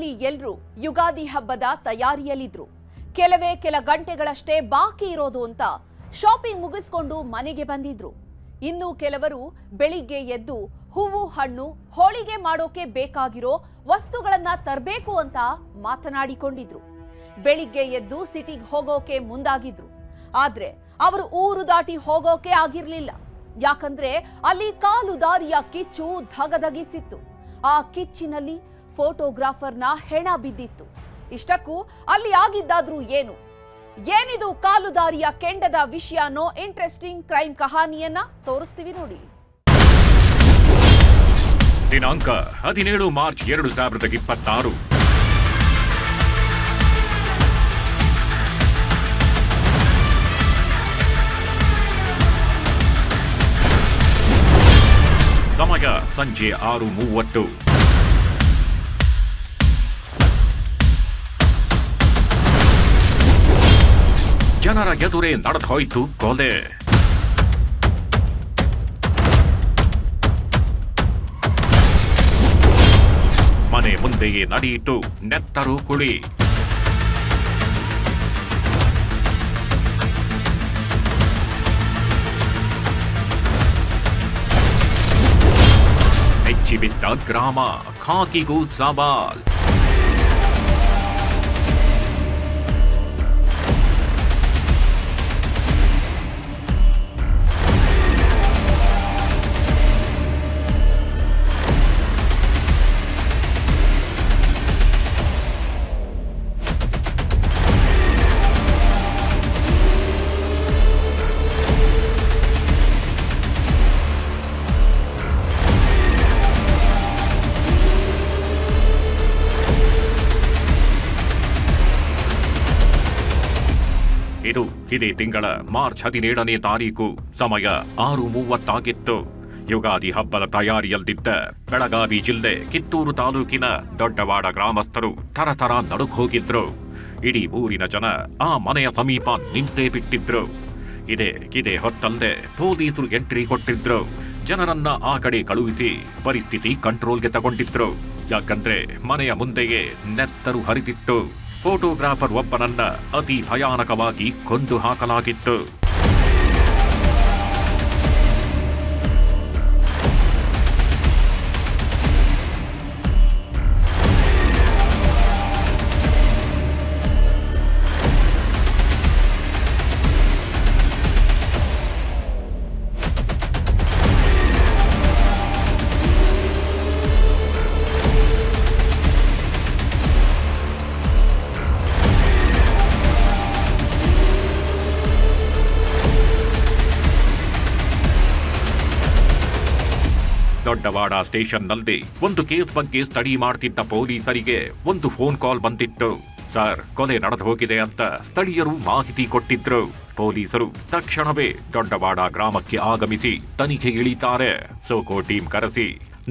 ಊರಿನಲ್ಲಿ ಎಲ್ಲರೂ ಯುಗಾದಿ ಹಬ್ಬದ ತಯಾರಿಯಲ್ಲಿದ್ರು. ಕೆಲ ಗಂಟೆಗಳಷ್ಟೇ ಬಾಕಿ ಇರೋದು ಅಂತ ಶಾಪಿಂಗ್ ಮುಗಿಸ್ಕೊಂಡು ಮನೆಗೆ ಬಂದಿದ್ರು. ಇನ್ನು ಕೆಲವರು ಬೆಳಿಗ್ಗೆ ಎದ್ದು ಹೂವು ಹಣ್ಣು ಹೋಳಿಗೆ ಮಾಡೋಕೆ ಬೇಕಾಗಿರೋ ವಸ್ತುಗಳನ್ನ ತರಬೇಕು ಅಂತ ಮಾತನಾಡಿಕೊಂಡಿದ್ರು. ಬೆಳಿಗ್ಗೆ ಎದ್ದು ಸಿಟಿಗೆ ಹೋಗೋಕೆ ಮುಂದಾಗಿದ್ರು. ಆದ್ರೆ ಅವರು ಊರು ದಾಟಿ ಹೋಗೋಕೆ ಆಗಿರ್ಲಿಲ್ಲ. ಯಾಕಂದ್ರೆ ಅಲ್ಲಿ ಕಾಲು ದಾರಿಯ ಕಿಚ್ಚು ಧಗಧಗಿಸಿತ್ತು. ಆ ಕಿಚ್ಚಿನಲ್ಲಿ ಫೋಟೋಗ್ರಾಫರ್ನ ಹೆಣ ಬಿದ್ದಿತ್ತು. ಇಷ್ಟಕ್ಕೂ ಅಲ್ಲಿ ಆಗಿದ್ದಾದ್ರೂ ಏನಿದು ಕಾಲು ದಾರಿಯ ಕೆಂಡದ ವಿಷಯ ಅನ್ನೋ ಇಂಟ್ರೆಸ್ಟಿಂಗ್ ಕ್ರೈಮ್ ಕಹಾನಿಯನ್ನ ತೋರಿಸ್ತೀವಿ ನೋಡಿ. ದಿನಾಂಕ 17 ಮಾರ್ಚ್ 2026. ಸಮಯ ಸಂಜೆ 6:30. ಜನರ ಎದುರೇ ನಡೆದು ಹೋಯಿತು ಕೊಲೆ. ಮನೆ ಮುಂದೆಯೇ ನಡೆಯಿತು ನೆತ್ತರು ಕುಳಿ. ಹೆಚ್ಚಿಬಿದ್ದ ಗ್ರಾಮ, ಖಾಕಿಗೂ ಸವಾಲ್. ಇದೇ ತಿಂಗಳ ಮಾರ್ಚ್ 17ನೇ ತಾರೀಕು. ಸಮಯ 6:30 ಆಗಿತ್ತು. ಯುಗಾದಿ ಹಬ್ಬದ ತಯಾರಿಯಲ್ಲಿದ್ದ ಬೆಳಗಾವಿ ಜಿಲ್ಲೆ ಕಿತ್ತೂರು ತಾಲೂಕಿನ ದೊಡ್ಡವಾಡ ಗ್ರಾಮಸ್ಥರು ತರತರ ನಡುಗ್ ಹೋಗಿದ್ರು. ಇಡೀ ಊರಿನ ಜನ ಆ ಮನೆಯ ಸಮೀಪ ನಿಂತೇ ಬಿಟ್ಟಿದ್ರು. ಇದೇ ಹೊತ್ತಲ್ಲದೆ ಪೊಲೀಸರು ಎಂಟ್ರಿ ಕೊಟ್ಟಿದ್ರು. ಜನರನ್ನ ಆ ಕಡೆ ಕಳುಹಿಸಿ ಪರಿಸ್ಥಿತಿ ಕಂಟ್ರೋಲ್ಗೆ ತಗೊಂಡಿದ್ರು. ಯಾಕಂದ್ರೆ ಮನೆಯ ಮುಂದೆಯೇ ನೆತ್ತರು ಹರಿದಿತ್ತು. ಫೋಟೋಗ್ರಾಫರ್ ಒಬ್ಬನನ್ನ ಅತಿ ಭಯಾನಕವಾಗಿ ಕೊಂದು ಹಾಕಲಾಗಿತ್ತು. ದೊಡ್ಡವಾಡ ಸ್ಟೇಷನ್ನಲ್ಲಿ ಒಂದು ಕೇಸ್ ಬಗ್ಗೆ ಸ್ಟಡಿ ಮಾಡ್ತಿದ್ದ ಪೊಲೀಸರಿಗೆ ಒಂದು ಫೋನ್ ಕಾಲ್ ಬಂದಿತ್ತು. ಸರ್, ಕೊಲೆ ನಡೆದು ಹೋಗಿದೆ ಅಂತ ಸ್ಥಳೀಯರು ಮಾಹಿತಿ ಕೊಟ್ಟಿದ್ರು. ಪೊಲೀಸರು ತಕ್ಷಣವೇ ದೊಡ್ಡವಾಡ ಗ್ರಾಮಕ್ಕೆ ಆಗಮಿಸಿ ತನಿಖೆ ಇಳಿತಾರೆ. ಸೋಕೋ ಟೀಮ್ ಕರೆಸಿ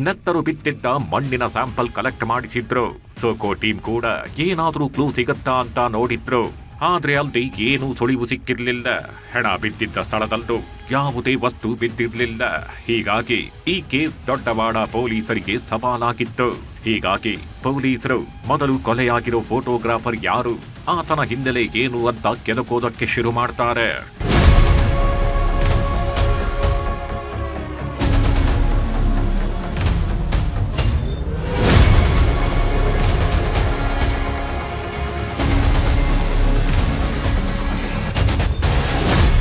ನೆತ್ತರು ಬಿತ್ತಿದ್ದ ಮಣ್ಣಿನ ಸ್ಯಾಂಪಲ್ ಕಲೆಕ್ಟ್ ಮಾಡಿಸಿದ್ರು. ಸೋಕೋ ಟೀಮ್ ಕೂಡ ಏನಾದ್ರೂ ಕ್ಲೂ ಸಿಗತ್ತಾ ಅಂತ ನೋಡಿದ್ರು. ಆದ್ರೆ ಅಲ್ಲಿ ಏನೂ ಸುಳಿವು ಸಿಕ್ಕಿರ್ಲಿಲ್ಲ. ಹೆಣ ಬಿದ್ದಿದ್ದ ಸ್ಥಳದಲ್ಲೂ ಯಾವುದೇ ವಸ್ತು ಬಿದ್ದಿರ್ಲಿಲ್ಲ. ಹೀಗಾಗಿ ಈ ಕೇಸ್ ದೊಡ್ಡವಾಡ ಪೊಲೀಸರಿಗೆ ಸವಾಲಾಗಿತ್ತು. ಹೀಗಾಗಿ ಪೊಲೀಸರು ಮೊದಲು ಕೊಲೆಯಾಗಿರೋ ಫೋಟೋಗ್ರಾಫರ್ ಯಾರು, ಆತನ ಹಿನ್ನೆಲೆ ಏನು ಅಂತ ಕೆದಕೋದಕ್ಕೆ ಶುರು ಮಾಡ್ತಾರೆ.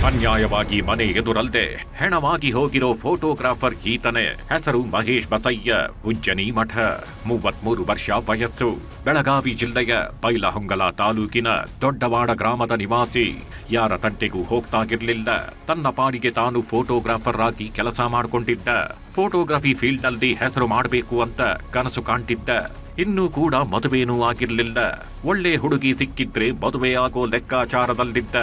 ಅನ್ಯಾಯವಾಗಿ ಮನೆ ಎದುರಲ್ದೆ ಹೆಣವಾಗಿ ಹೋಗಿರೋ ಫೋಟೋಗ್ರಾಫರ್ ಈತನೇ. ಹೆಸರು ಮಹೇಶ್ ಬಸಯ್ಯ, ಉಜ್ಜನಿ ಮಠ, 33 ವರ್ಷ ವಯಸ್ಸು. ಬೆಳಗಾವಿ ಜಿಲ್ಲೆಯ ಬೈಲಹೊಂಗಲ ತಾಲೂಕಿನ ದೊಡ್ಡವಾಡ ಗ್ರಾಮದ ನಿವಾಸಿ. ಯಾರ ತಂಟೆಗೂ ಹೋಗ್ತಾಗಿರ್ಲಿಲ್ಲ. ತನ್ನ ಪಾಡಿಗೆ ತಾನು ಫೋಟೋಗ್ರಾಫರ್ ಆಗಿ ಕೆಲಸ ಮಾಡಿಕೊಂಡಿದ್ದ. ಫೋಟೋಗ್ರಫಿ ಫೀಲ್ಡ್ ನಲ್ಲಿ ಹೆಸರು ಮಾಡಬೇಕು ಅಂತ ಕನಸು ಕಾಣ್ತಿದ್ದ. ಇನ್ನೂ ಕೂಡ ಮದುವೆನೂ ಆಗಿರ್ಲಿಲ್ಲ. ಒಳ್ಳೆ ಹುಡುಗಿ ಸಿಕ್ಕಿದ್ರೆ ಮದುವೆ ಆಗೋ ಲೆಕ್ಕಾಚಾರದಲ್ಲಿದ್ದ.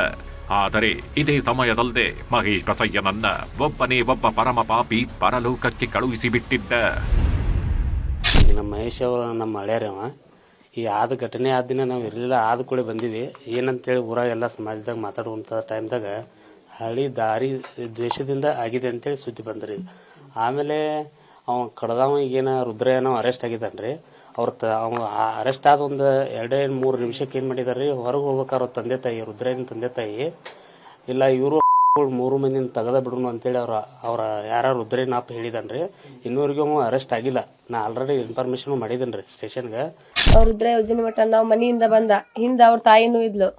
ಆದರೆ ಇದೇ ಸಮಯದಲ್ಲದೆ ಮಹೇಶ್ ಬಸಯ್ಯನನ್ನ ಒಬ್ಬ ಪರಮ ಪಾಪಿ ಪರಲೋಕಕ್ಕೆ ಕಳುಹಿಸಿಬಿಟ್ಟಿದ್ದ. ನಮ್ಮ ಮಹೇಶ್ ನಮ್ಮ ಹಳೆಯರವ ಈ ಆದ ಘಟನೆ ಆದ ದಿನ ನಾವು ಇರಲಿಲ್ಲ. ಆದ ಕೂಡ ಬಂದಿವಿ. ಏನಂತೇಳಿ ಊರಾಗೆಲ್ಲ ಸಮಾಜದಾಗ ಮಾತಾಡುವಂಥ ಟೈಮ್ದಾಗ ಹಳಿ ದಾರಿ ದ್ವೇಷದಿಂದ ಆಗಿದೆ ಅಂತೇಳಿ ಸುದ್ದಿ ಬಂದ್ರಿ. ಆಮೇಲೆ ಅವ ಕಡ್ದವ ಈಗೇನ ರುದ್ರಯ್ಯನವ ಅರೆಸ್ಟ್ ಆಗಿದ್ದಾನ್ರಿ. ಅವ ಅರೆಸ್ಟ್ ಆದ ಒಂದು 2-3 ನಿಮಿಷಕ್ಕೆ ಏನು ಮಾಡಿದಾರೆ ರೀ, ಹೊರಗೆ ಹೋಗ್ಬೇಕಾದ್ರೆ ತಂದೆ ತಾಯಿ ರುದ್ರಯ್ಯನ ತಂದೆ ತಾಯಿ ಇಲ್ಲ ಇವರು 3 ಮಂದಿನ ತೆಗೆದ ಬಿಡೋಣ ಅಂತೇಳಿ ಅವ್ರ ಯಾರು ರುದ್ರಯ್ಯನ ಅಪ್ಪ ಹೇಳಿದನ್ರಿ. ಇನ್ನೂವರೆಗೂ ಅರೆಸ್ಟ್ ಆಗಿಲ್ಲ. ನಾ ಆಲ್ರೆಡಿ ಇನ್ಫಾರ್ಮೇಶನ್ ಮಾಡಿದ್ದೇನೆ ರೀ ಸ್ಟೇಷನ್ಗೆ. ಅವ್ರ ರುದ್ರಯ್ಯ ಯೋಜನೆ ಮಟ್ಟ ನಾವು ಮನೆಯಿಂದ ಬಂದ ಹಿಂದೆ ಅವ್ರ ತಾಯಿನೂ ಇದ್ಲು,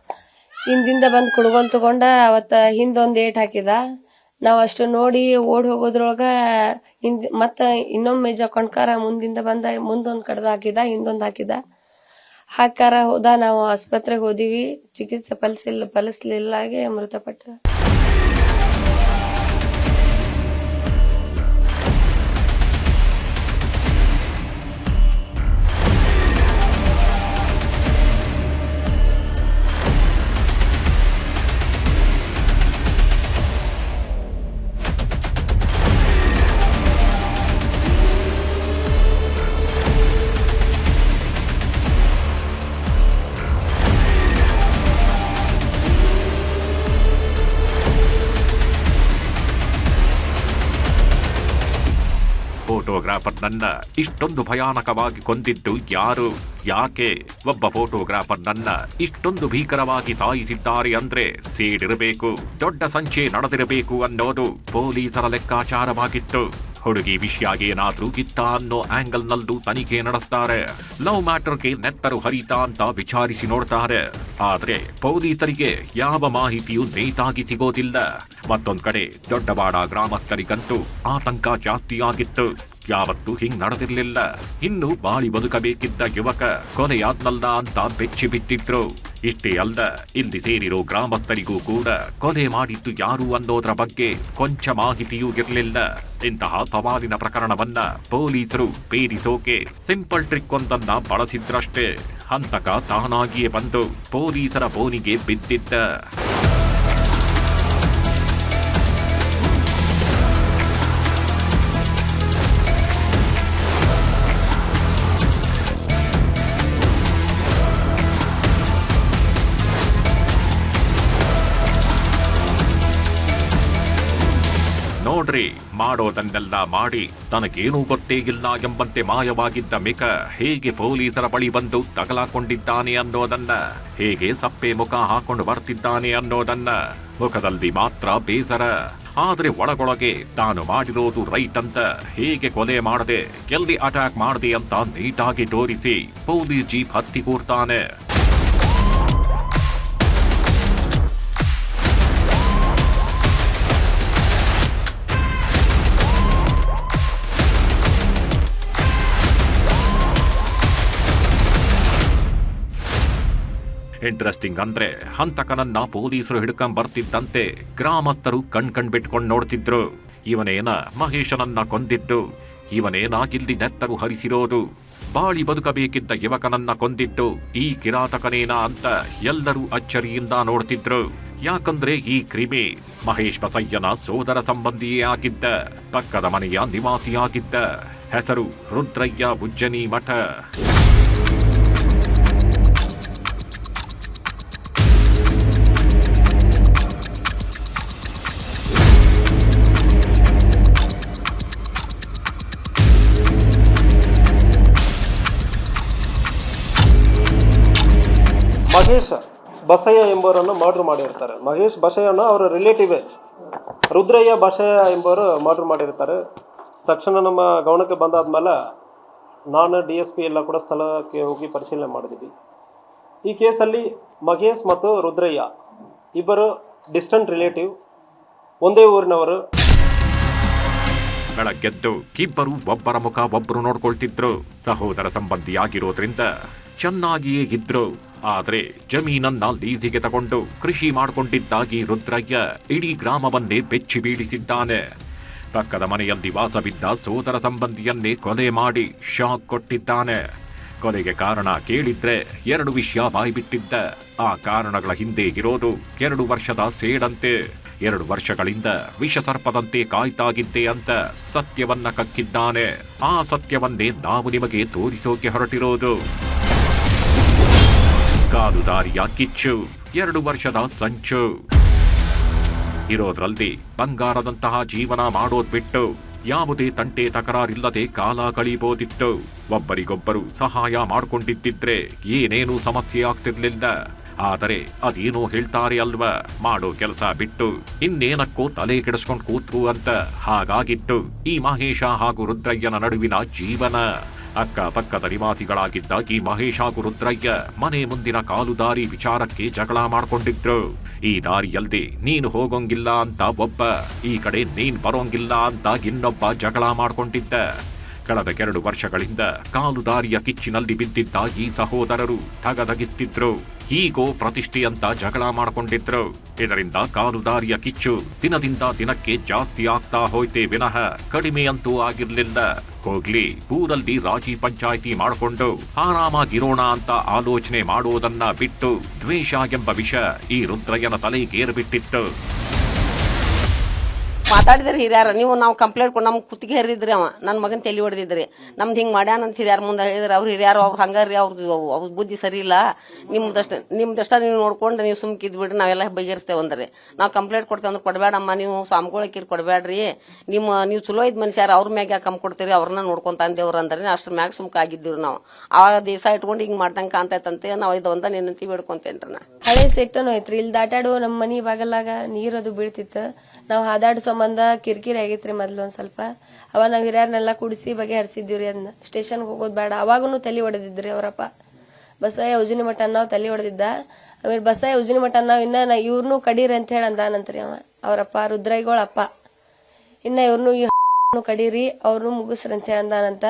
ಹಿಂದಿಂದ ಬಂದು ಕುಡ್ಗೋಲ್ ತಗೊಂಡ ಅವತ್ತ ಹಿಂದೊಂದು ಏಟ್ ಹಾಕಿದ. ನಾವು ಅಷ್ಟು ನೋಡಿ ಓಡ್ ಹೋಗೋದ್ರೊಳಗ ಮತ್ತೆ ಇನ್ನೊಮ್ಮೆ ಕೊಂಡ್ಕಾರ ಮುಂದಿಂದ ಬಂದ ಮುಂದೊಂದು ಕಡ್ದ ಹಾಕಿದ, ಹಿಂದೊಂದು ಹಾಕಾರ ಹೋದ. ನಾವು ಆಸ್ಪತ್ರೆಗೆ ಹೋದಿವಿ, ಚಿಕಿತ್ಸೆ ಫಲಿಸ್ಲಿಲ್ಲಾಗೆ ಮೃತಪಟ್ಟ. ಫೋಟೋಗ್ರಾಫರ್ನನ್ನ ಇಷ್ಟೊಂದು ಭಯಾನಕವಾಗಿ ಕೊಂದಿದ್ದು ಯಾರು? ಯಾಕೆ ಒಬ್ಬ ಫೋಟೋಗ್ರಾಫರ್ನನ್ನ ಇಷ್ಟೊಂದು ಭೀಕರವಾಗಿ ಸಾಯಿಸಿದ್ದಾರೆ ಅಂದ್ರೆ ಸೇಡಿರಬೇಕು, ದೊಡ್ಡ ಸಂಚೆ ನಡೆದಿರಬೇಕು ಅನ್ನೋದು ಪೊಲೀಸರ ಲೆಕ್ಕಾಚಾರವಾಗಿತ್ತು. ಹುಡುಗಿ ವಿಷಯ ಏನಾದ್ರೂ ಇತ್ತ ಅನ್ನೋ ಆಂಗಲ್ ನಲ್ಲೂ ತನಿಖೆ ನಡೆಸ್ತಾರೆ. ಲವ್ ಮ್ಯಾಟರ್ಗೆ ನೆತ್ತರು ಹರಿತಾ ಅಂತ ವಿಚಾರಿಸಿ ನೋಡ್ತಾರೆ. ಆದ್ರೆ ಪೊಲೀಸರಿಗೆ ಯಾವ ಮಾಹಿತಿಯೂ ನೇತಾಗಿ ಸಿಗೋದಿಲ್ಲ. ಮತ್ತೊಂದ್ ಕಡೆ ದೊಡ್ಡವಾಡ ಗ್ರಾಮಸ್ಥರಿಗಂತೂ ಆತಂಕ ಜಾಸ್ತಿ ಆಗಿತ್ತು. ಯಾವತ್ತೂ ಹಿಂಗ್ ನಡೆದಿರ್ಲಿಲ್ಲ. ಇನ್ನು ಬಾಳಿ ಬದುಕಬೇಕಿದ್ದ ಯುವಕ ಕೊಲೆಯಾದ್ನಲ್ಲ ಅಂತ ಬೆಚ್ಚಿ ಬಿದ್ದಿದ್ರು. ಇಷ್ಟೇ ಅಲ್ಲ, ಇಲ್ಲಿ ಸೇರಿರೋ ಗ್ರಾಮಸ್ಥರಿಗೂ ಕೂಡ ಕೊಲೆ ಮಾಡಿದ್ದು ಯಾರು ಅನ್ನೋದ್ರ ಬಗ್ಗೆ ಕೊಂಚ ಮಾಹಿತಿಯೂ ಇರಲಿಲ್ಲ. ಇಂತಹ ಸವಾಲಿನ ಪ್ರಕರಣವನ್ನ ಪೊಲೀಸರು ಭೇದಿಸೋಕೆ ಸಿಂಪಲ್ ಟ್ರಿಕ್ ಒಂದನ್ನ ಬಳಸಿದ್ರಷ್ಟೇ. ಹಂತಕ ತಾನಾಗಿಯೇ ಬಂದು ಪೊಲೀಸರ ಬೋನಿಗೆ ಬಿದ್ದಿದ್ದ. ನೋಡ್ರಿ, ಮಾಡೋದನ್ನೆಲ್ಲ ಮಾಡಿ ತನಗೇನೂ ಗೊತ್ತೇ ಇಲ್ಲ ಎಂಬಂತೆ ಮಾಯವಾಗಿದ್ದ ಮಿಕ ಹೇಗೆ ಪೊಲೀಸರ ಬಳಿ ಬಂದು ತಗಲಾಕೊಂಡಿದ್ದಾನೆ ಅನ್ನೋದನ್ನ, ಹೇಗೆ ಸಪ್ಪೆ ಮುಖ ಹಾಕೊಂಡು ಬರ್ತಿದ್ದಾನೆ ಅನ್ನೋದನ್ನ. ಮುಖದಲ್ಲಿ ಮಾತ್ರ ಬೇಸರ, ಆದ್ರೆ ಒಳಗೊಳಗೆ ತಾನು ಮಾಡಿರೋದು ರೈಟ್ ಅಂತ, ಹೇಗೆ ಕೊಲೆ ಮಾಡದೆ ಎಲ್ಲಿ ಅಟ್ಯಾಕ್ ಮಾಡದೆ ಅಂತ ನೀಟಾಗಿ ತೋರಿಸಿ ಪೊಲೀಸ್ ಜೀಪ್ ಹತ್ತಿ ಕೂರ್ತಾನೆ. ಇಂಟ್ರೆಸ್ಟಿಂಗ್ ಅಂದ್ರೆ, ಹಂತಕನನ್ನ ಪೊಲೀಸರು ಹಿಡ್ಕೊಂಡ್ ಬರ್ತಿದ್ದಂತೆ ಗ್ರಾಮಸ್ಥರು ಕಣ್ ಬಿಟ್ಕೊಂಡು ನೋಡ್ತಿದ್ರು. ಇವನೇನ ಮಹೇಶನನ್ನ ಕೊಂದಿದ್ದು? ಇವನೇನ ಇಲ್ಲಿ ನೆತ್ತರು ಹರಿಸಿರೋದು? ಬಾಳಿ ಬದುಕಬೇಕಿದ್ದ ಯುವಕನನ್ನ ಕೊಂದಿದ್ದು ಈ ಕಿರಾತಕನೇನ ಅಂತ ಎಲ್ಲರೂ ಅಚ್ಚರಿಯಿಂದ ನೋಡ್ತಿದ್ರು. ಯಾಕಂದ್ರೆ ಈ ಕ್ರಿಮಿ ಮಹೇಶ್ ಬಸಯ್ಯನ ಸೋದರ ಸಂಬಂಧಿಯೇ ಆಗಿದ್ದ, ಪಕ್ಕದ ಮನೆಯ ನಿವಾಸಿಯಾಗಿದ್ದ. ಹೆಸರು ರುದ್ರಯ್ಯ ಉಜ್ಜನಿ ಮಠ. ಮಹೇಶ್ ಬಸಯ್ಯ ಎಂಬುವರನ್ನು ಮರ್ಡರ್ ಮಾಡಿರ್ತಾರೆ. ಮಹೇಶ್ ಬಸಯ್ಯನ ಅವರ ರಿಲೇಟಿವೇ ರುದ್ರಯ್ಯ ಬಸಯ್ಯ ಎಂಬುವರು ಮರ್ಡರ್ ಮಾಡಿರ್ತಾರೆ. ತಕ್ಷಣ ನಮ್ಮ ಗಮನಕ್ಕೆ ಬಂದಾದ್ಮೇಲೆ ನಾನು DSP ಎಲ್ಲ ಕೂಡ ಸ್ಥಳಕ್ಕೆ ಹೋಗಿ ಪರಿಶೀಲನೆ ಮಾಡಿದ್ವಿ. ಈ ಕೇಸಲ್ಲಿ ಮಹೇಶ್ ಮತ್ತು ರುದ್ರಯ್ಯ ಇಬ್ಬರು ಡಿಸ್ಟೆಂಟ್ ರಿಲೇಟಿವ್, ಒಂದೇ ಊರಿನವರು. ಬೆಳಗ್ಗೆದ್ದು ಇಬ್ಬರು ಒಬ್ಬರ ಮುಖ ಒಬ್ಬರು ನೋಡ್ಕೊಳ್ತಿದ್ರು. ಸಹೋದರ ಸಂಬಂಧಿಯಾಗಿರೋದ್ರಿಂದ ಚೆನ್ನಾಗಿಯೇ ಇದ್ರು. ಆದ್ರೆ ಜಮೀನನ್ನ ಲೀಸಿಗೆ ತಗೊಂಡು ಕೃಷಿ ಮಾಡಿಕೊಂಡಿದ್ದಾಗಿ ರುದ್ರಯ್ಯ ಇಡೀ ಗ್ರಾಮವನ್ನೇ ಬೆಚ್ಚಿ ಬೀಳಿಸಿದ್ದಾನೆ. ಪಕ್ಕದ ಮನೆಯಲ್ಲಿ ವಾಸವಿದ್ದ ಸೋದರ ಸಂಬಂಧಿಯನ್ನೇ ಕೊಲೆ ಮಾಡಿ ಶಾಕ್ ಕೊಟ್ಟಿದ್ದಾನೆ. ಕೊಲೆಗೆ ಕಾರಣ ಕೇಳಿದ್ರೆ 2 ವಿಷಯ ಬಾಯ್ಬಿಟ್ಟಿದ್ದ. ಆ ಕಾರಣಗಳ ಹಿಂದೆ ಇರೋದು 2 ವರ್ಷದ ಸೇಡಂತೆ. 2 ವರ್ಷಗಳಿಂದ ವಿಷಸರ್ಪದಂತೆ ಕಾಯ್ತಾಗಿದ್ದೆ ಅಂತ ಸತ್ಯವನ್ನ ಕಕ್ಕಿದ್ದಾನೆ. ಆ ಸತ್ಯವನ್ನೇ ನಾವು ನಿಮಗೆ ತೋರಿಸೋಕೆ ಹೊರಟಿರೋದು. ಕಾದುದಾರಿಯ ಕಿಚ್ಚು, 2 ವರ್ಷದ ಸಂಚು. ಇರೋದ್ರಲ್ಲಿ ಬಂಗಾರದಂತಹ ಜೀವನ ಮಾಡೋದ್ ಬಿಟ್ಟು ಯಾವುದೇ ತಂಟೆ ತಕರಾರಿಲ್ಲದೆ ಕಾಲ ಕಳೀಬೋದಿತ್ತು. ಒಬ್ಬರಿಗೊಬ್ಬರು ಸಹಾಯ ಮಾಡ್ಕೊಂಡಿದ್ದಿದ್ರೆ ಏನೇನೂ ಸಮಸ್ಯೆ ಆಗ್ತಿರ್ಲಿಲ್ಲ. ಆದರೆ ಅದೇನೋ ಹೇಳ್ತಾರೆ ಅಲ್ವಾ, ಮಾಡೋ ಕೆಲಸ ಬಿಟ್ಟು ಇನ್ನೇನಕ್ಕೋ ತಲೆ ಕೆಡಿಸ್ಕೊಂಡು ಕೂತ್ರು ಅಂತ ಹಾಗಾಗಿತ್ತು ಈ ಮಹೇಶ ಹಾಗೂ ರುದ್ರಯ್ಯನ ನಡುವಿನ ಜೀವನ. ಅಕ್ಕಪಕ್ಕದ ನಿವಾಸಿಗಳಾಗಿದ್ದ ಈ ಮಹೇಶ್ ಹಾಗೂ ರುದ್ರಯ್ಯ ಮನೆ ಮುಂದಿನ ಕಾಲು ದಾರಿ ವಿಚಾರಕ್ಕೆ ಜಗಳ ಮಾಡ್ಕೊಂಡಿದ್ರು. ಈ ದಾರಿಯಲ್ದೆ ನೀನು ಹೋಗೋಂಗಿಲ್ಲ ಅಂತ ಒಬ್ಬ, ಈ ಕಡೆ ನೀನ್ ಬರೋಂಗಿಲ್ಲ ಅಂತ ಇನ್ನೊಬ್ಬ ಜಗಳ ಮಾಡ್ಕೊಂಡಿದ್ದ. ಕಳೆದ 2 ವರ್ಷಗಳಿಂದ ಕಾಲು ದಾರಿಯ ಕಿಚ್ಚಿನಲ್ಲಿ ಬಿದ್ದಿದ್ದ ಈ ಸಹೋದರರು ಧಗಧಗಿಸ್ತಿದ್ರು. ಹೀಗೋ ಪ್ರತಿಷ್ಠೆ ಅಂತ ಜಗಳ ಮಾಡ್ಕೊಂಡಿದ್ರು. ಇದರಿಂದ ಕಾಲು ದಾರಿಯ ಕಿಚ್ಚು ದಿನದಿಂದ ದಿನಕ್ಕೆ ಜಾಸ್ತಿ ಆಗ್ತಾ ಹೋಯ್ತೆ ವಿನಃ ಕಡಿಮೆ ಅಂತೂ ಆಗಿರ್ಲಿಲ್ಲ. ಹೋಗ್ಲಿ, ಊರಲ್ಲಿ ರಾಜಿ ಪಂಚಾಯಿತಿ ಮಾಡಿಕೊಂಡು ಆರಾಮಾಗಿರೋಣ ಅಂತ ಆಲೋಚನೆ ಮಾಡೋದನ್ನ ಬಿಟ್ಟು ದ್ವೇಷ ಎಂಬ ವಿಷ ಈ ರುದ್ರಯ್ಯನ ತಲೆಗೇರ್ಬಿಟ್ಟಿತ್ತು. ಮಾತಾಡಿದ್ರಿ ಹಿರಿಯಾರ, ನೀವು ನಾವು ಕಂಪ್ಲೇಂಟ್ ಕೊಟ್ಟು ನಮ್ಗೆ ಕುತ್ತಿಗೆ ಹರಿದ್ರಿ, ಅವ ನನ್ನ ಮಗನ ತಲೆ ಹೊಡೆದಿದ್ರಿ, ನಮ್ದು ಹಿಂಗೆ ಮಾಡ್ಯಾನ ಅಂತ ಹಿರಿಯಾರ ಮುಂದೆ ಹೇಳಿದ್ರಿ. ಅವ್ರು ಹಿರಿಯಾರು ಅವ್ರು ಹಂಗಾರಿ, ಅವ್ರ ಬುದ್ಧಿ ಸರಿ ಇಲ್ಲ, ನಿಮ್ದಷ್ಟ ನೀವು ನೋಡ್ಕೊಂಡು ನೀವು ಸುಮ್ಕಿದ್ ಬಿಡ್ರಿ, ನಾವೆಲ್ಲ ಬಗೆಹರಿಸ್ತೇವೆ ಅಂದ್ರಿ. ನಾವು ಕಂಪ್ಲೇಂಟ್ ಕೊಡ್ತೇವೆ ಅಂದ್ರೆ ಕೊಡಬೇಡಮ್ಮ, ನೀವು ಸ್ವಾಮಿಗಳಕ್ಕಿರ್ ಕೊಡಬೇಡ್ರಿ, ನೀವು ಚಲೋ ಇದ್ ಮನುಷ್ಯಾರ, ಅವ್ರ ಮ್ಯಾಗ ಯಾಕೆ ಕಮ್ಮಿ ಕೊಡ್ತೀರಿ, ಅವ್ರನ್ನ ನೋಡ್ಕೊಂತ ಅಂದೇವ್ರು ಅಂದ್ರೆ ಅಷ್ಟ್ರ ಮ್ಯಾಗ ಸುಮ್ಕ ಆಗಿದ್ದೀವಿ ನಾವು. ಆ ದಿವಸ ಇಟ್ಕೊಂಡು ಹಿಂಗೆ ಮಾಡ್ದಂಗೆ ಕಾಣ್ತೈತಂತೆ ನಾವು ಇದು ಒಂದ ನೆನಂತಿ ಬೇಡ್ಕೊಂತೇನ್ರಿ ನಾ. ಹಳೆ ಸೆಟ್ಟನು ಐತ್ರಿ, ಇಲ್ಲಿ ದಾಟಾಡುವ ನಮ್ಮ ಮನಿ ಬಾಗಲಾಗ ನೀರದು ಬೀಳ್ತಿತ್ತು. ನಾವು ಹಾದಾಡ ಸಂಬಂಧ ಕಿರಿಕಿರಿ ಆಗೈತ್ರಿ ಮೊದ್ಲು ಒಂದ್ ಸ್ವಲ್ಪ. ಅವ ನಾವ್ ಹಿರಿಯರ್ನೆಲ್ಲ ಕುಡಿಸಿ ಬಗೆಹರಿಸಿದ್ವಿ. ಅದನ್ನ ಸ್ಟೇಷನ್ಗೆ ಹೋಗೋದ್ ಬೇಡ, ಅವಾಗೂ ತಲೆ ಹೊಡೆದಿದ್ರಿ ಅವರಪ್ಪ. ಬಸಯ್ಯ ಉಜಿನಿ ಮಠ ನಾವು ತಲೆ ಹೊಡೆದಿದ್ದ. ಆಮೇಲೆ ಬಸಯ್ಯ ಉಜಿನಿ ಮಠ ನಾವು ಇನ್ನ ಇವ್ರನ್ನೂ ಕಡೀರಿ ಅಂತ ಹೇಳಿ ಅಂದಾನಂತ್ರಿ ಅವ ಅವರಪ್ಪ, ರುದ್ರಯ್ಯಗಳಪ್ಪ. ಇನ್ನ ಇವ್ರನ್ನೂ ಕಡೀರಿ, ಅವ್ರನ್ನೂ ಮುಗಿಸ್ರಿ ಅಂತ ಹೇಳಿ ಅಂದಾನಂತ.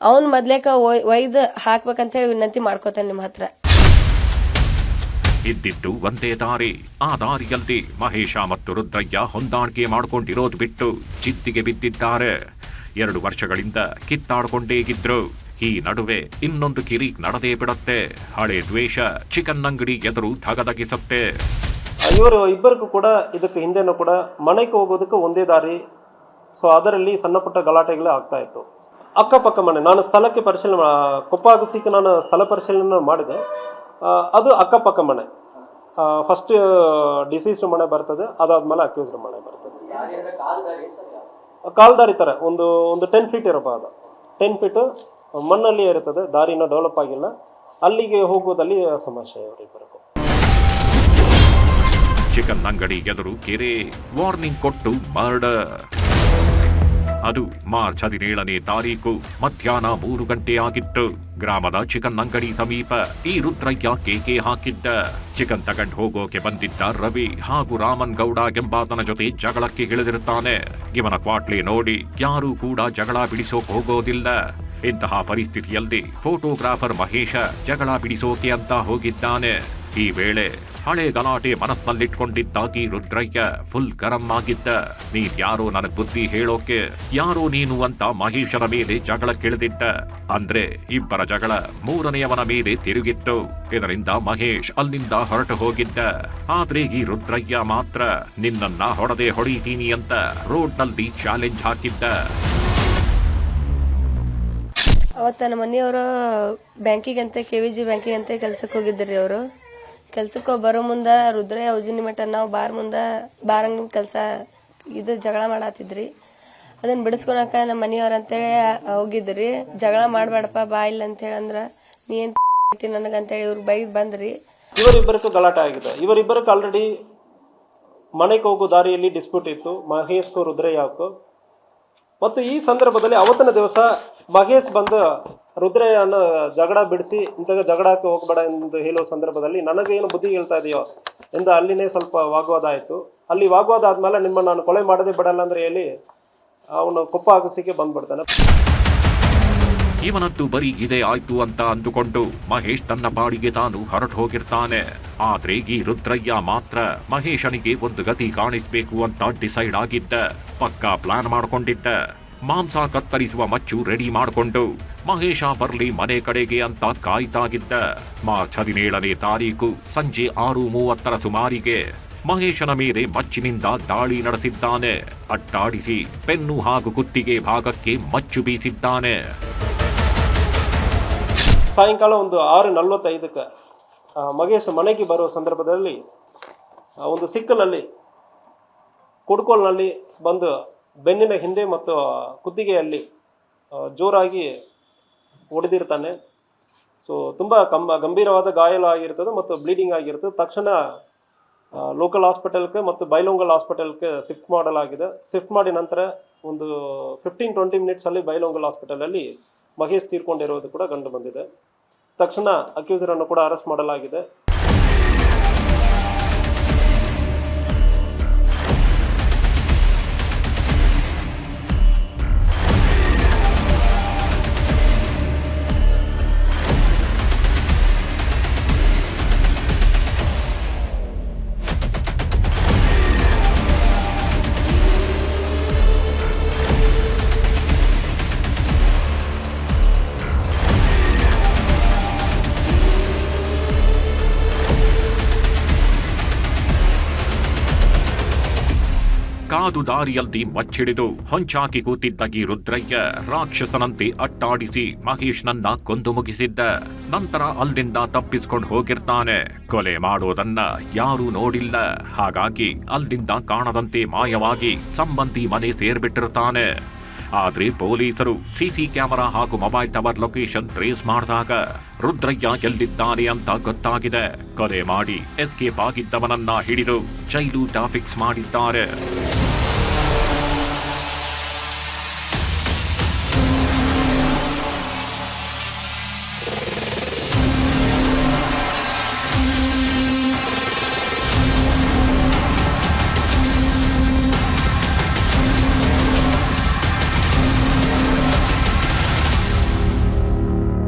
ಅವ್ನ್ ಮೊದ್ಲೇಕ ಒಯ್ದು ಹಾಕ್ಬೇಕಂತ ಹೇಳಿ ವಿನಂತಿ ಮಾಡ್ಕೋತಾನೆ ನಿಮ್ಮ ಹತ್ರ. ಇದ್ದಿದ್ದು ಒಂದೇ ದಾರಿ. ಆ ದಾರಿಯಲ್ಲಿ ಮಹೇಶ ಮತ್ತು ರುದ್ರಯ್ಯ ಹೊಂದಾಣಿಕೆ ಮಾಡ್ಕೊಂಡಿರೋದು ಬಿಟ್ಟು ಚಿತ್ತಿಗೆ ಬಿದ್ದಿದ್ದಾರೆ. 2 ವರ್ಷಗಳಿಂದ ಕಿತ್ತಾಡ್ಕೊಂಡೇ ಇದ್ರು. ಈ ನಡುವೆ ಇನ್ನೊಂದು ಕಿರಿ ನಡೆದೇ ಬಿಡತ್ತೆ. ಹಳೆ ದ್ವೇಷ ಚಿಕನ್ ಅಂಗಡಿ ಎದುರು ಧಗಧಗಿಸತ್ತೆ. ಇವರು ಇಬ್ಬರಿಗೂ ಕೂಡ ಇದಕ್ಕೆ ಹಿಂದೆನೂ ಕೂಡ ಮನೆಗೆ ಹೋಗೋದಕ್ಕೆ ಒಂದೇ ದಾರಿ. ಸೊ ಅದರಲ್ಲಿ ಸಣ್ಣ ಪುಟ್ಟ ಗಲಾಟೆಗಳೇ ಆಗ್ತಾ ಇತ್ತು. ಅಕ್ಕಪಕ್ಕ ಮನೆ, ನಾನು ಸ್ಥಳಕ್ಕೆ ಪರಿಶೀಲನೆ, ಕೊಪ್ಪ ಅಗಸಿಗೆ ನಾನು ಸ್ಥಳ ಪರಿಶೀಲನೆ ಮಾಡಿದೆ. ಅದು ಅಕ್ಕಪಕ್ಕ ಮನೆ. ಫಸ್ಟ್ ಡಿಸೀಸ್ಡ್ ಮನೆ ಬರ್ತದೆ, ಅದಾದ್ಮೇಲೆ ಅಕ್ಯೂಸ್ಡ್ ಮನೆ ಬರ್ತದೆ. ಕಾಲ್ದಾರಿ ಥರ ಒಂದು 10 ಫೀಟ್ ಇರಬಹುದು. 10 ಫೀಟ್ ಮಣ್ಣಲ್ಲಿ ಇರುತ್ತದೆ, ದಾರಿನ ಡೆವಲಪ್ ಆಗಿಲ್ಲ. ಅಲ್ಲಿಗೆ ಹೋಗೋದಲ್ಲಿ ಸಮಸ್ಯೆ ಇವರಿಬ್ಬರಿಗೂ. ಚಿಕನ್ ಅಂಗಡಿ ಎದುರು ಕೆರೆ, ವಾರ್ನಿಂಗ್ ಕೊಟ್ಟು ಮರ್ಡರ್. ಅದು ಮಾರ್ಚ್ 17ನೇ ತಾರೀಕು ಮಧ್ಯಾಹ್ನ 3 ಗಂಟೆ ಆಗಿತ್ತು. ಗ್ರಾಮದ ಚಿಕನ್ ಅಂಗಡಿ ಸಮೀಪ ಈ ರುದ್ರಯ್ಯ ಕೇಕೆ ಹಾಕಿದ್ದ. ಚಿಕನ್ ತಗೊಂಡು ಹೋಗೋಕೆ ಬಂದಿದ್ದ ರವಿ ಹಾಗೂ ರಾಮನ್ ಗೌಡ ಎಂಬಾತನ ಜೊತೆ ಜಗಳಕ್ಕೆ ಇಳಿದಿರುತ್ತಾನೆ. ಇವನ ಕ್ವಾಟ್ಲೆ ನೋಡಿ ಯಾರೂ ಕೂಡ ಜಗಳ ಬಿಡಿಸೋಕೆ ಹೋಗೋದಿಲ್ಲ. ಇಂತಹ ಪರಿಸ್ಥಿತಿಯಲ್ಲಿ ಫೋಟೋಗ್ರಾಫರ್ ಮಹೇಶ ಜಗಳ ಬಿಡಿಸೋಕೆ ಅಂತ ಹೋಗಿದ್ದಾನೆ. ಈ ವೇಳೆ ಹಳೆ ಗಲಾಟೆ ಮನಸ್ಸಿನಲ್ಲಿಟ್ಕೊಂಡಿದ್ದಾಗಿ ರುದ್ರಯ್ಯ ಫುಲ್ ಗರಂ ಆಗಿದ್ದ. ನೀನ್ ಯಾರೋ ನನಗ್ ಬುದ್ಧಿ ಹೇಳೋಕೆ, ಯಾರೋ ನೀನು ಅಂತ ಮಹೇಶನ ಮೇಲೆ ಜಗಳ ಕೆಳೆದಿದ್ದ. ಅಂದ್ರೆ ಇಬ್ಬರ ಜಗಳ 3ನೇಯವನ ಮೇಲೆ ತಿರುಗಿತ್ತು. ಇದರಿಂದ ಮಹೇಶ್ ಅಲ್ಲಿಂದ ಹೊರಟು ಹೋಗಿದ್ದ. ಆದ್ರೆ ಈ ರುದ್ರಯ್ಯ ಮಾತ್ರ ನಿನ್ನನ್ನ ಹೊಡೆದೇ ಹೊಡಿತೀನಿ ಅಂತ ರೋಡ್ನಲ್ಲಿ ಚಾಲೆಂಜ್ ಹಾಕಿದ್ದ. ಅವತ್ತ ನಮ್ಮ ಮನೆಯವರು ಬ್ಯಾಂಕಿಗಂತ KVG ಬ್ಯಾಂಕಿಗಂತ ಕೆಲ್ಸಕ್ಕೆ ಹೋಗಿದ್ರಿ. ಅವರು ಕೆಲ್ಸಕ್ಕೆ ಬರೋ ಮುಂದ ರುದ್ರಯ್ಯ ಉಜಿನಿ ಮಠ ನಾವು ಬಾರಂಗ್ ಕೆಲಸ ಇದು ಜಗಳ ಮಾಡತ್ತಿದ್ರಿ. ಅದನ್ನ ಬಿಡಿಸ್ಕೊಳಕ ನಮ್ಮ ಮನೆಯವ್ರ ಅಂತೇಳಿ ಹೋಗಿದ್ರಿ. ಜಗಳ ಮಾಡ್ಬೇಡಪ್ಪ ಬಾ ಇಲ್ಲ ಅಂತೇಳಿ ಅಂದ್ರ ನೀ ಏನ್ ನನಗಂತೇಳಿ ಇವ್ರು ಬೈದ್ ಬಂದ್ರಿ. ಇವರಿಬ್ಬರಿಗೂ ಗಲಾಟೆ ಆಗಿದೆ. ಇವರಿಬ್ಬರಿಗೂ ಆಲ್ರೆಡಿ ಮನೆಗೆ ಹೋಗೋ ದಾರಿಯಲ್ಲಿ ಡಿಸ್ಪ್ಯೂಟ್ ಇತ್ತು, ಮಹೇಶ್ಗೂ ರುದ್ರಯ್ಯಕ್ಕೂ. ಮತ್ತು ಈ ಸಂದರ್ಭದಲ್ಲಿ ಅವತ್ತಿನ ದಿವಸ ಮಹೇಶ್ ಬಂದು ರುದ್ರಯ್ಯನ ಜಗಳ ಬಿಡಿಸಿ ಇಂತಹ ಜಗಳಕ್ಕೆ ಹೋಗ್ಬೇಡ ಎಂದು ಹೇಳುವ ಸಂದರ್ಭದಲ್ಲಿ ನನಗೇನು ಬುದ್ಧಿ ಹೇಳ್ತಾ ಇದೆಯೋ ಎಂದು ಅಲ್ಲಿನೇ ಸ್ವಲ್ಪ ವಾಗ್ವಾದ ಆಯಿತು. ಅಲ್ಲಿ ವಾಗ್ವಾದ ಆದ್ಮೇಲೆ ನಿಮ್ಮ ನಾನು ಕೊಲೆ ಮಾಡದೆ ಬಿಡಲ್ಲ ಅಂದ್ರೆ ಹೇಳಿ ಅವನು ಕೊಪ್ಪ ಅಗಸಿಗೆ ಬಂದ್ಬಿಡ್ತಾನೆ. ಇವನದ್ದು ಬರೀ ಇದೇ ಆಯ್ತು ಅಂತ ಅಂದುಕೊಂಡು ಮಹೇಶ್ ತನ್ನ ಪಾಡಿಗೆ ತಾನು ಹೊರಟು ಹೋಗಿರ್ತಾನೆ. ಆದ್ರೆ ಈ ರುದ್ರಯ್ಯ ಮಾತ್ರ ಮಹೇಶನಿಗೆ ಒಂದು ಗತಿ ಕಾಣಿಸ್ಬೇಕು ಅಂತ ಡಿಸೈಡ್ ಆಗಿದ್ದ. ಪಕ್ಕಾ ಪ್ಲಾನ್ ಮಾಡ್ಕೊಂಡಿದ್ದ. ಮಾಂಸ ಕತ್ತರಿಸುವ ಮಚ್ಚು ರೆಡಿ ಮಾಡಿಕೊಂಡು ಮಹೇಶ ಬರ್ಲಿ ಮನೆ ಕಡೆಗೆ ಅಂತ ಕಾಯ್ತಾಗಿದ್ದ. ಮಾರ್ಚ್ 17ನೇ ತಾರೀಕು ಸಂಜೆ 6:30 ಸುಮಾರಿಗೆ ಮಹೇಶನ ಮೇಲೆ ಮಚ್ಚಿನಿಂದ ದಾಳಿ ನಡೆಸಿದ್ದಾನೆ. ಅಟ್ಟಾಡಿಸಿ ಪೆನ್ನು ಹಾಗೂ ಕುತ್ತಿಗೆ ಭಾಗಕ್ಕೆ ಮಚ್ಚು ಬೀಸಿದ್ದಾನೆ. ಸಾಯಂಕಾಲ ಒಂದು 6:45ಕ್ಕೆ ಮಹೇಶ್ ಮನೆಗೆ ಬರುವ ಸಂದರ್ಭದಲ್ಲಿ ಒಂದು ಸಿಕ್ಕಲಲ್ಲಿ ಕುಡ್ಕೋಲ್ನಲ್ಲಿ ಬಂದು ಬೆನ್ನಿನ ಹಿಂದೆ ಮತ್ತು ಕುತ್ತಿಗೆಯಲ್ಲಿ ಜೋರಾಗಿ ಹೊಡೆದಿರ್ತಾನೆ. ಸೊ ತುಂಬ ಗಂಭೀರವಾದ ಗಾಯ ಆಗಿರ್ತದೆ ಮತ್ತು ಬ್ಲೀಡಿಂಗ್ ಆಗಿರ್ತದೆ. ತಕ್ಷಣ ಲೋಕಲ್ ಹಾಸ್ಪಿಟಲ್ಗೆ ಮತ್ತು ಬೈಲೊಂಗಲ್ ಹಾಸ್ಪಿಟಲ್ಗೆ ಶಿಫ್ಟ್ ಮಾಡಲಾಗಿದೆ. ಶಿಫ್ಟ್ ಮಾಡಿ ನಂತರ ಒಂದು 15-20 ಮಿನಿಟ್ಸಲ್ಲಿ ಬೈಲೊಂಗಲ್ ಹಾಸ್ಪಿಟಲಲ್ಲಿ ಮಹೇಶ್ ತೀರ್ಕೊಂಡಿರೋದು ಕೂಡ ಕಂಡು ಬಂದಿದೆ. ತಕ್ಷಣ ಅಕ್ಯೂಸರನ್ನು ಕೂಡ ಅರೆಸ್ಟ್ ಮಾಡಲಾಗಿದೆ. ಕಾದು ದಾರಿಯಲ್ಲಿ ಮಚ್ಚಿಡಿದು ಹೊಂಚಾಕಿ ಕೂತಿದ್ದ ಈ ರುದ್ರಯ್ಯ ರಾಕ್ಷಸನಂತೆ ಅಟ್ಟಾಡಿಸಿ ಮಹೇಶ್ನನ್ನ ಕೊಂದು ಮುಗಿಸಿದ್ದ. ನಂತರ ಅಲ್ಲಿಂದ ತಪ್ಪಿಸ್ಕೊಂಡು ಹೋಗಿರ್ತಾನೆ. ಕೊಲೆ ಮಾಡೋದನ್ನ ಯಾರೂ ನೋಡಿಲ್ಲ. ಹಾಗಾಗಿ ಅಲ್ಲಿಂದ ಕಾಣದಂತೆ ಮಾಯವಾಗಿ ಸಂಬಂಧಿ ಮನೆ ಸೇರ್ಬಿಟ್ಟಿರ್ತಾನೆ. ಆದ್ರೆ ಪೊಲೀಸರು ಸಿಸಿ ಕ್ಯಾಮೆರಾ ಹಾಗೂ ಮೊಬೈಲ್ ಟವರ್ ಲೊಕೇಶನ್ ಟ್ರೇಸ್ ಮಾಡಿದಾಗ ರುದ್ರಯ್ಯ ಎಲ್ಲಿದ್ದಾನೆ ಅಂತ ಗೊತ್ತಾಗಿದೆ. ಕೊಲೆ ಮಾಡಿ ಎಸ್ಕೇಪ್ ಆಗಿದ್ದವನನ್ನ ಹಿಡಿದು ಜೈಲು ಫಿಕ್ಸ್ ಮಾಡಿದ್ದಾರೆ.